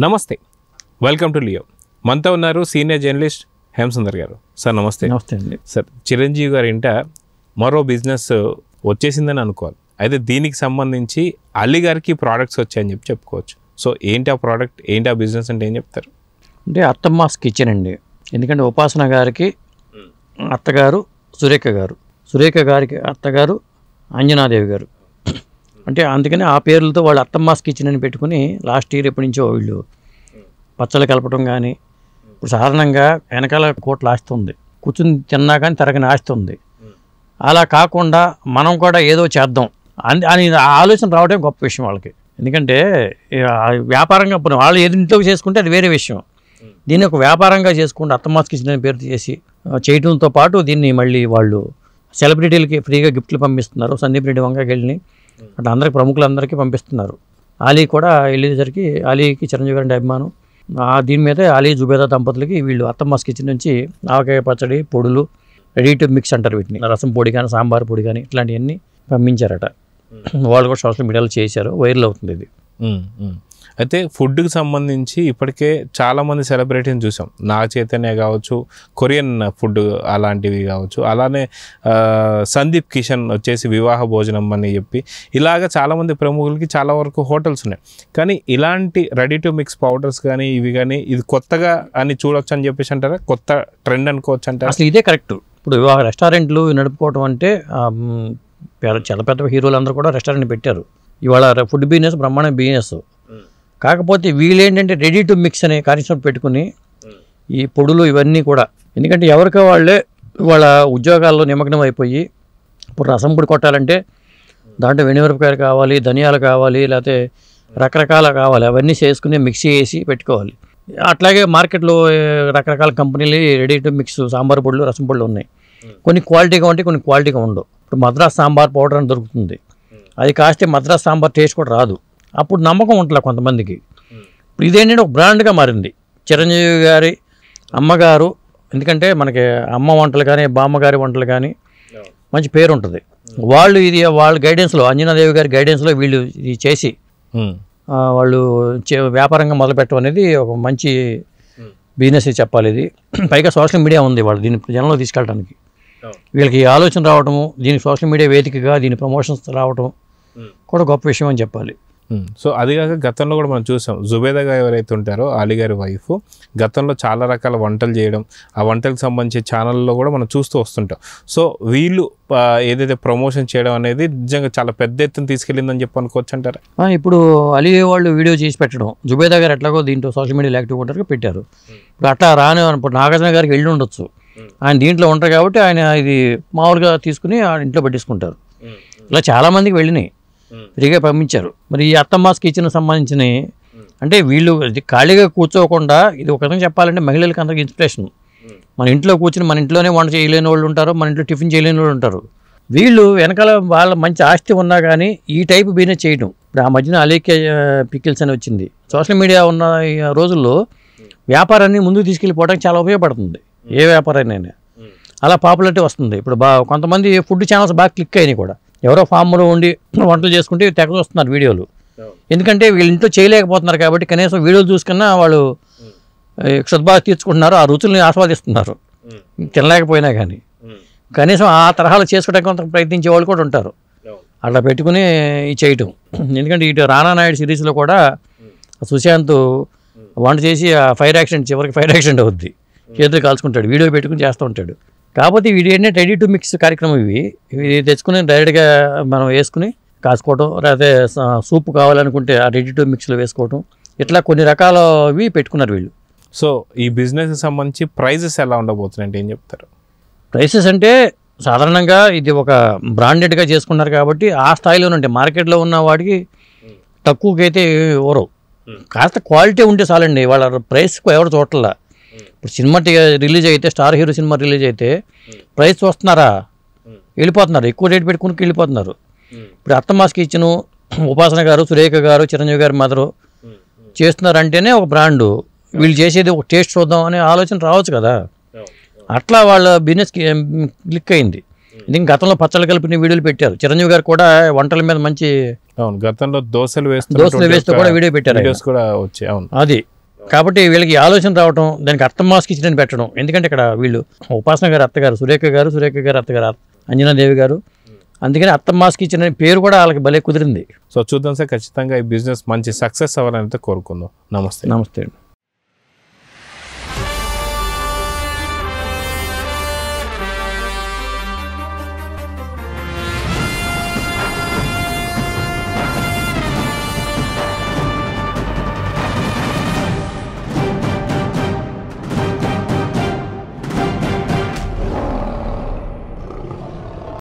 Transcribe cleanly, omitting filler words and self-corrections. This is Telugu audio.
నమస్తే, వెల్కమ్ టు లియో. మనతో ఉన్నారు సీనియర్ జర్నలిస్ట్ హేమసుందర్ గారు. సార్ నమస్తే. నమస్తే అండి. సార్, చిరంజీవి గారి ఇంట మరో బిజినెస్ వచ్చేసిందని అనుకోవాలి. అయితే దీనికి సంబంధించి అలీ గారికి ప్రోడక్ట్స్ వచ్చాయని చెప్పుకోవచ్చు. సో ఏంటి ఆ ప్రోడక్ట్, ఏంటి ఆ బిజినెస్ అంటే ఏం చెప్తారు? అంటే అత్తమ్మాస్ కిచెన్ అండి. ఎందుకంటే ఉపాసన గారికి అత్తగారు సురేఖ గారికి అత్తగారు అంజనాదేవి గారు. అంటే అందుకని ఆ పేర్లతో వాళ్ళు అత్తమ్మాస్ కిచెన్ అని పెట్టుకుని లాస్ట్ ఇయర్ ఎప్పటి నుంచో వీళ్ళు పచ్చళ్ళు కలపడం కానీ, ఇప్పుడు సాధారణంగా వెనకాల కోట్ల ఆస్తి ఉంది, కూర్చుని తిన్నా కానీ తరగని ఆస్తి ఉంది. అలా కాకుండా మనం కూడా ఏదో చేద్దాం అని ఆలోచన రావడం గొప్ప విషయం వాళ్ళకి. ఎందుకంటే వ్యాపారంగా వాళ్ళు ఏది ఇంట్లో చేసుకుంటే అది వేరే విషయం. దీన్ని ఒక వ్యాపారంగా చేసుకుంటే అత్తమ్మాస్ కిచెన్ అని పేరు చేసి చేయడంతో పాటు దీన్ని మళ్ళీ వాళ్ళు సెలబ్రిటీలకి ఫ్రీగా గిఫ్ట్లు పంపిస్తున్నారు. సందీప్ రెడ్డి వంగకి వెళ్ళి అట్లా అందరికి ప్రముఖులందరికీ పంపిస్తున్నారు. అలీ కూడా వెళ్ళేసరికి అలీకి చిరంజీవి గారి అభిమానం. దీని మీద అలీ జుబేదా దంపతులకి వీళ్ళు అత్తమ్మాస్ కిచెన్ నుంచి ఆవకాయ పచ్చడి, పొడులు, రెడీ టు మిక్స్ అంటారు వీటిని, రసం పొడి కానీ సాంబార్ పొడి కానీ ఇట్లాంటివన్నీ పంపించారట. వాళ్ళు కూడా సోషల్ మీడియాలో చేశారు, వైరల్ అవుతుంది ఇది. అయితే ఫుడ్కి సంబంధించి ఇప్పటికే చాలామంది సెలబ్రిటీని చూసాం. నాగ చైతన్య కావచ్చు, కొరియన్ ఫుడ్ అలాంటివి కావచ్చు, అలానే సందీప్ కిషన్ వచ్చేసి వివాహ భోజనం అని చెప్పి ఇలాగ చాలామంది ప్రముఖులకి చాలా వరకు హోటల్స్ ఉన్నాయి. కానీ ఇలాంటి రెడీ టు మిక్స్ పౌడర్స్ కానీ ఇవి కానీ ఇది కొత్తగా అని చూడొచ్చు అని చెప్పేసి అంటారా? కొత్త ట్రెండ్ అనుకోవచ్చు అంటారా? అసలు ఇదే కరెక్ట్. ఇప్పుడు వివాహ రెస్టారెంట్లు నడుపుకోవడం అంటే చాలా పెద్ద హీరోలు అందరూ కూడా రెస్టారెంట్ పెట్టారు. ఇవాళ ఫుడ్ బిజినెస్ బ్రహ్మాండ బిజినెస్. కాకపోతే వీళ్ళేంటంటే రెడీ టు మిక్స్ అనే కాన్సెప్ట్ పెట్టుకుని ఈ పొడులు ఇవన్నీ కూడా, ఎందుకంటే ఎవరికో వాళ్ళే వాళ్ళ ఉద్యోగాల్లో నిమగ్నం అయిపోయి, ఇప్పుడు రసం పొడి కొట్టాలంటే దాంట్లో వెనిమిరపకాయలు కావాలి, ధనియాలు కావాలి, లేకపోతే రకరకాల కావాలి, అవన్నీ చేసుకుని మిక్సీ వేసి పెట్టుకోవాలి. అట్లాగే మార్కెట్లో రకరకాల కంపెనీలు రెడీ టు మిక్స్ సాంబార్ పొడులు, రసం పొడులు ఉన్నాయి. కొన్ని క్వాలిటీగా ఉంటాయి, కొన్ని క్వాలిటీగా ఉండవు. ఇప్పుడు మద్రాస్ సాంబార్ పౌడర్ అని దొరుకుతుంది, అది కాస్తే మద్రాస్ సాంబార్ టేస్ట్ కూడా రాదు. అప్పుడు నమ్మకం ఉంటుంది కొంతమందికి. ఇప్పుడు ఇదేంటంటే ఒక బ్రాండ్గా మారింది. చిరంజీవి గారి అమ్మగారు, ఎందుకంటే మనకి అమ్మ వంటలు కానీ బామ్మగారి వంటలు కానీ మంచి పేరు ఉంటుంది. వాళ్ళు ఇది వాళ్ళ గైడెన్స్లో, అంజనాదేవి గారి గైడెన్స్లో వీళ్ళు ఇది చేసి వాళ్ళు వ్యాపారంగా మొదలుపెట్టడం అనేది ఒక మంచి బిజినెస్ చెప్పాలి. ఇది పైగా సోషల్ మీడియా ఉంది, వాళ్ళు దీన్ని జనంలో తీసుకెళ్ళడానికి వీళ్ళకి ఆలోచన రావడము, దీనికి సోషల్ మీడియా వేదికగా దీని ప్రమోషన్స్ రావడం కూడా గొప్ప విషయం అని చెప్పాలి. సో అదిగాక గతంలో కూడా మనం చూసాం, జుబేదా గారు ఎవరైతే ఉంటారో అలీ గారి వైఫ్ గతంలో చాలా రకాల వంటలు చేయడం, ఆ వంటలకు సంబంధించి ఛానల్లో కూడా మనం చూస్తూ వస్తుంటాం. సో వీళ్ళు ఏదైతే ప్రమోషన్ చేయడం అనేది నిజంగా చాలా పెద్ద ఎత్తున తీసుకెళ్ళిందని చెప్పి అనుకోవచ్చు అంటారా? ఇప్పుడు అలీ వాళ్ళు వీడియో చేసి పెట్టడం, జుబేదా గారు ఎట్లాగో దీంట్లో సోషల్ మీడియాలో యాక్టివ్ ఉంటారు పెట్టారు. ఇప్పుడు అట్లా రాని ఇప్పుడు నాగార్జున గారికి వెళ్ళి ఉండొచ్చు, ఆయన దీంట్లో ఉంటారు కాబట్టి ఆయన ఇది మామూలుగా తీసుకుని ఇంట్లో పట్టించుకుంటారు. ఇలా చాలామందికి వెళ్ళినాయి, ఫ్రీగా పంపించారు. మరి ఈ అత్తమ్మాస్ కిచెన్ సంబంధించిన అంటే వీళ్ళు ఖాళీగా కూర్చోకుండా, ఇది ఒక విధంగా చెప్పాలంటే మహిళలకు అందరికి ఇన్స్పిరేషన్. మన ఇంట్లో కూర్చుని మన ఇంట్లోనే వంట చేయలేని వాళ్ళు ఉంటారు, మన ఇంట్లో టిఫిన్ చేయలేని వాళ్ళు ఉంటారు. వీళ్ళు వెనకాల వాళ్ళ మంచి ఆస్తి ఉన్నా కానీ ఈ టైప్ బిజినెస్ చేయడం. ఇప్పుడు ఆ మధ్యన అలీకే పికిల్స్ అని వచ్చింది. సోషల్ మీడియా ఉన్న రోజుల్లో వ్యాపారాన్ని ముందుకు తీసుకెళ్ళిపోవడానికి చాలా ఉపయోగపడుతుంది, ఏ వ్యాపారాన్ని అలా పాపులారిటీ వస్తుంది. ఇప్పుడు కొంతమంది ఫుడ్ ఛానల్స్ బాగా క్లిక్ అయినాయి కూడా. ఎవరో ఫామ్లో ఉండి వంటలు చేసుకుంటే తెగ వస్తున్నారు వీడియోలు, ఎందుకంటే వీళ్ళు ఇంట్లో చేయలేకపోతున్నారు కాబట్టి కనీసం వీడియోలు చూసుకున్నా వాళ్ళు క్షుద్బాగా తీర్చుకుంటున్నారు, ఆ రుచుల్ని ఆస్వాదిస్తున్నారు. తినలేకపోయినా కానీ కనీసం ఆ తరహాలో చేసుకోవడానికి కొంత ప్రయత్నించే వాళ్ళు కూడా ఉంటారు. అట్లా పెట్టుకుని చేయటం. ఎందుకంటే ఇటు రానా నాయుడు సిరీస్లో కూడా సుశాంత్ వంట చేసి ఆ ఫైర్ యాక్సిడెంట్, చివరికి ఫైర్ యాక్సిడెంట్ అవుద్ది, చేతులు కాల్చుకుంటాడు, వీడియో పెట్టుకుని చేస్తూ ఉంటాడు. కాకపోతే వీడి ఏంటంటే రెడీ టు మిక్స్ కార్యక్రమం. ఇవి తెచ్చుకుని డైరెక్ట్గా మనం వేసుకుని కాసుకోవటం, లేకపోతే సూప్ కావాలనుకుంటే ఆ రెడీ టు మిక్స్లో వేసుకోవటం, ఇట్లా కొన్ని రకాలవి పెట్టుకున్నారు వీళ్ళు. సో ఈ బిజినెస్కి సంబంధించి ప్రైజెస్ ఎలా ఉండబోతున్నాయి అంటే ఏం చెప్తారు? ప్రైసెస్ అంటే సాధారణంగా ఇది ఒక బ్రాండెడ్గా చేసుకున్నారు కాబట్టి ఆ స్థాయిలోనే ఉంటాయి. మార్కెట్లో ఉన్న వాటికి తక్కువకైతే ఎవరు, కాస్త క్వాలిటీ ఉంటే చాలండి. వాళ్ళ ప్రైస్ ఎవరు చూడట్లా. ఇప్పుడు సినిమా రిలీజ్ అయితే, స్టార్ హీరో సినిమా రిలీజ్ అయితే ప్రైస్ చూస్తున్నారా, వెళ్ళిపోతున్నారు, ఎక్కువ రేట్ పెట్టుకుని వెళ్ళిపోతున్నారు. ఇప్పుడు అత్తమ్మాస్ కిచెన్, ఉపాసన గారు, సురేఖ గారు, చిరంజీవి గారి మదరు చేస్తున్నారంటేనే ఒక బ్రాండు. వీళ్ళు చేసేది ఒక టేస్ట్ చూద్దాం అనే ఆలోచన రావచ్చు కదా. అట్లా వాళ్ళ బిజినెస్ క్లిక్ అయింది. ఇది గతంలో పచ్చళ్ళు కలిపిన వీడియోలు పెట్టారు. చిరంజీవి గారు కూడా వంటల మీద మంచి అవును, గతంలో దోశలు వేస్తూ కూడా వీడియో పెట్టారు, వీడియోస్ కూడా వచ్చాయి. అవును, అది కాబట్టి వీళ్ళకి ఆలోచన రావటం, దానికి అర్థం మాస్క్ ఇచ్చిన పెట్టడం. ఎందుకంటే ఇక్కడ వీళ్ళు ఉపాసన గారు అత్తగారు సురేఖ గారు అత్తగారు అంజనాదేవి గారు, అందుకని అత్తం మాస్క్ ఇచ్చిన పేరు కూడా వాళ్ళకి భలే కుదిరింది. సో చూద్దాం సార్, ఖచ్చితంగా ఈ బిజినెస్ మంచి సక్సెస్ అవ్వాలని అయితే కోరుకుందాం. నమస్తే. నమస్తే అండి.